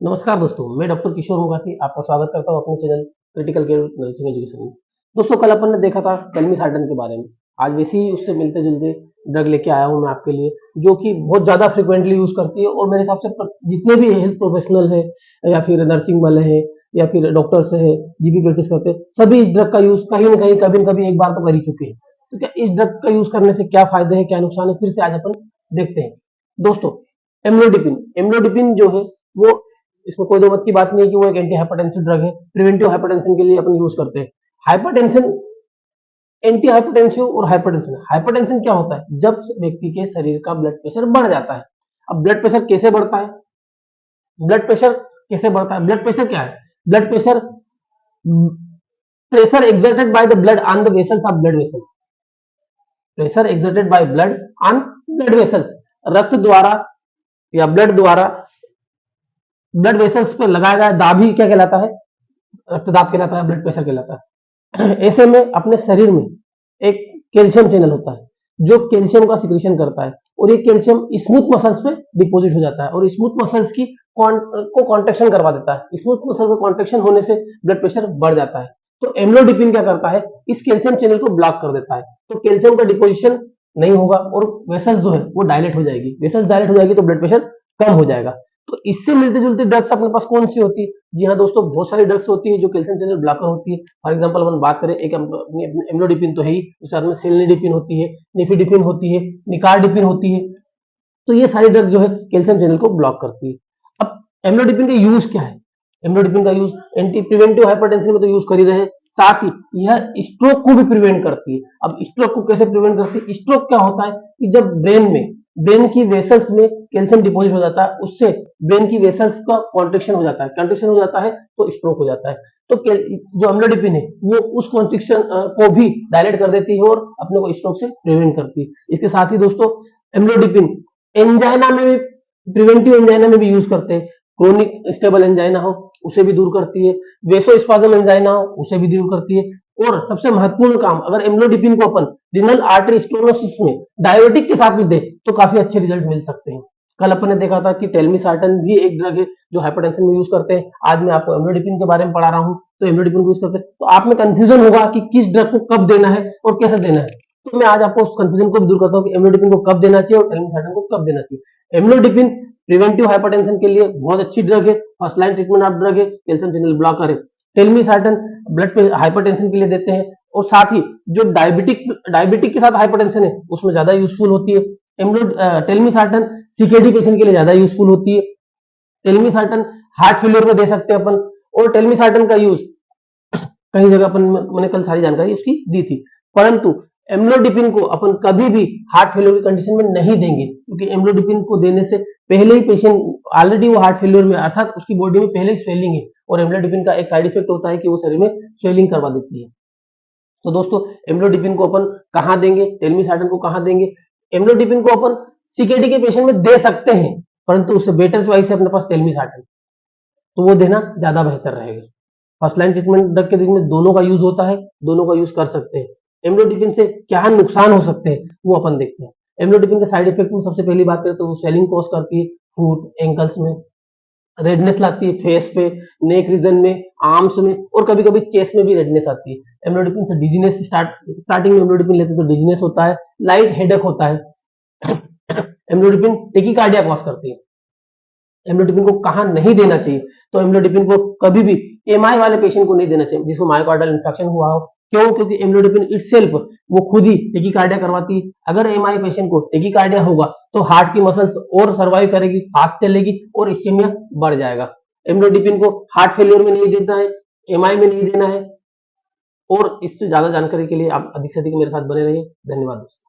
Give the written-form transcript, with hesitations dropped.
नमस्कार दोस्तों, मैं डॉक्टर किशोर मुगाती आपका स्वागत करता हूँ अपने channel critical care nursing education में। दोस्तों, कल अपन ने देखा था टेलमिसार्टन के बारे में। आज वैसे ही उससे मिलते-जुलते ड्रग लेके आया हूँ मैं आपके लिए, जो कि बहुत ज़्यादा फ्रीक्वेंटली यूज़ करती है और मेरे हिसाब से जितने भी हेल्थ प्रोफेशनल हैं या फिर नर्सिंग वाले हैं या फिर डॉक्टर्स हैं, जीपी प्रैक्टिस करते हैं, सभी इस ड्रग का यूज़ कहीं न कहीं, कभी न कभी एक बार तो कर ही चुके हैं। तो क्या इस ड्रग का यूज़ करने से क्या फ़ायदे हैं, क्या नुकसान है, फिर से आज अपन देखते हैं। दोस्तों, एम्लोडिपिन जो है वो, इसमें कोई दो मत की बात नहीं है कि वो एक एंटी हाइपरटेंसिव ड्रग है। प्रिवेंटिव हाइपरटेंशन के लिए अपन यूज करते हैं। हाइपरटेंशन, एंटी हाइपरटेंसिव और हाइपरटेंशन। हाइपरटेंशन क्या होता है? जब व्यक्ति के शरीर का ब्लड प्रेशर बढ़ जाता है। अब ब्लड प्रेशर कैसे बढ़ता है? ब्लड प्रेशर कैसे बढ़ता है? ब्लड प्रेशर क्या है? Blood pressure, pressure exerted by the blood on the vessels of blood vessels. Pressure exerted by blood on blood vessels. रक्त द्वारा या ब्लड द्वारा ब्लड वेसल्स पर लगाया गया दाब ही क्या कहलाता है? रक्तदाब कहलाता है, ब्लड प्रेशर कहलाता है। ऐसे में अपने शरीर में एक कैल्शियम चैनल होता है जो कैल्शियम का सिक्रीशन करता है, और ये कैल्शियम स्मूथ मसल्स पे डिपॉजिट हो जाता है और स्मूथ मसल्स की को कॉन्ट्रेक्शन करवा देता है। स्मूथ मसल का कॉन्ट्रेक्शन होने से ब्लड प्रेशर बढ़ जाता है। तो एम्लोडिपिन क्या करता है? इस कैल्शियम चैनल को ब्लॉक कर देता है, तो कैल्शियम का डिपोजिशन नहीं होगा और वेसल्स जो है वो डायलेट हो जाएगी। वेसल्स डायलेट हो जाएगी तो ब्लड प्रेशर कम हो जाएगा। तो इससे मिलती जुलती ड्रग्स अपने पास कौन सी होती है? जी हाँ दोस्तों, बहुत सारी ड्रग्स होती है जो कैल्शियम चैनल ब्लॉकर होती है। फॉर एग्जांपल अपन बात करें, एक एम्लोडिपिन तो है ही, उसके साथ में सेलिनिडिपिन होती है, निफिडिपिन होती है, निकार्डिपिन होती है। तो ये सारी ड्रग जो है कैल्शियम चैनल को ब्लॉक करती है। अब एम्लोडिपिन का यूज क्या है? एम्लोडिपिन का यूज एंटी प्रिवेंटिव हाइपरटेंशन में तो यूज कर ही रहे हैं, साथ ही यह स्ट्रोक को भी प्रिवेंट करती है। अब स्ट्रोक को कैसे प्रिवेंट करती है? स्ट्रोक क्या होता है कि जब ब्रेन की वेसल्स में कैल्शियम डिपॉजिट हो जाता है, उससे ब्रेन की वेसल्स का कॉन्ट्रिक्शन हो जाता है, कंट्रिक्शन हो जाता है तो स्ट्रोक हो जाता है। तो जो एम्लोडिपिन है वो उस कॉन्ट्रिक्शन को भी डायलेट कर देती है और अपने को स्ट्रोक से प्रिवेंट करती है। इसके साथ ही दोस्तों, एम्लोडिपिन एंजाइना में भी, प्रिवेंटिव एंजाइना में भी यूज करते हैं। क्रोनिक स्टेबल एंजाइना हो उसे भी दूर करती है, वेसोस्पाज्म एंजाइना हो उसे भी दूर करती है। और सबसे महत्वपूर्ण काम, अगर एम्लोडिपिन को अपन रीनल आर्टरी स्टेनोसिस में डायबिटिक के साथ में दे तो काफी अच्छे रिजल्ट मिल सकते हैं। कल अपन ने देखा था कि टेलमिसार्टन भी एक ड्रग है जो हाइपरटेंशन में यूज करते हैं। आज मैं आपको एम्लोडिपिन के बारे में पढ़ा रहा हूँ, तो एम्लोडिपिन को यूज करते हैं। तो आप में कंफ्यूजन होगा कि किस ड्रग को कब देना है और कैसे देना है, तो मैं आज आपको उस कंफ्यूजन को भी दूर करता हूँ कि एम्लोडिपिन को कब देना चाहिए और टेलमिसार्टन को कब देना चाहिए। एम्लोडिपिन प्रिवेंटिव हाइपरटेंशन के लिए बहुत अच्छी ड्रग है, first line treatment of drug है, कैल्शियम चैनल ब्लॉकर है। टेलमिसार्टन ब्लड हाइपरटेंशन के लिए देते हैं, और साथ ही जो डायबिटिक के साथ हाइपरटेंशन है उसमें ज्यादा यूजफुल होती है। टेलमिसार्टन सीकेडी पेशेंट के लिए ज्यादा यूजफुल होती है। टेलमिसार्टन हार्ट फेलियर में दे सकते हैं अपन, और टेलमिसार्टन का यूज कई जगह अपन, मैंने कल सारी जानकारी उसकी दी थी। परंतु एम्लोडिपिन को अपन कभी भी हार्ट फेलियर की कंडीशन में नहीं देंगे, क्योंकि एम्लोडिपिन को देने से पहले ही पेशेंट ऑलरेडी वो हार्ट फेलियर में, अर्थात उसकी बॉडी में पहले ही स्वेलिंग है, और एम्लोडिपिन का एक साइड इफेक्ट होता है कि वो शरीर में स्वेलिंग करवा देती है। तो दोस्तों, एम्लोडिपिन को अपन कहाँ देंगे, टेलमिसार्टन को कहाँ देंगे? एम्लोडिपिन को अपन सीकेडी के पेशेंट में दे सकते हैं, परंतु उससे बेटर चॉइस है अपने पास टेलमिसार्टन, तो वो देना ज्यादा बेहतर रहेगा। फर्स्ट लाइन ट्रीटमेंट ड्रग के में दोनों का यूज होता है, दोनों का यूज कर सकते हैं। एम्लोडिपिन से क्या नुकसान हो सकते हैं वो अपन देखते हैं। एम्लोडिपिन के साइड इफेक्ट में सबसे पहली बात करें तो वो स्वेलिंग कॉज करती है, फुट एंकल्स में रेडनेस लाती है, फेस पे, नेक रीजन में, आर्म्स में, और कभी कभी चेस्ट में भी रेडनेस आती है। एम्लोडिपिन से डिजीनेस, स्टार्टिंग में एम्लोडिपिन लेते तो डिजीनेस होता है, लाइट हेडेक होता है। एम्लोडिपिन टेकीकार्डिया कॉज करती है। एम्लोडिपिन को कहाँ नहीं देना चाहिए? तो एम्लोडिपिन को कभी भी एमआई वाले पेशेंट को नहीं देना चाहिए जिसको मायोकार्डियल इंफेक्शन हुआ हो। क्यों? क्योंकि एम्लोडिपिन इटसेल्फ वो खुद ही टेकीकार्डिया करवाती है। अगर एमआई पेशेंट को टेकीकार्डिया होगा तो हार्ट की मसल्स और सर्वाइव करेगी, फास्ट चलेगी और इस्केमिया बढ़ जाएगा। एम्लोडिपिन को हार्ट फेलियर में नहीं देना है, एमआई में नहीं देना है। और इससे ज्यादा जानकारी के लिए आप अधिक से अधिक मेरे साथ बने रहिए। धन्यवाद दोस्तों।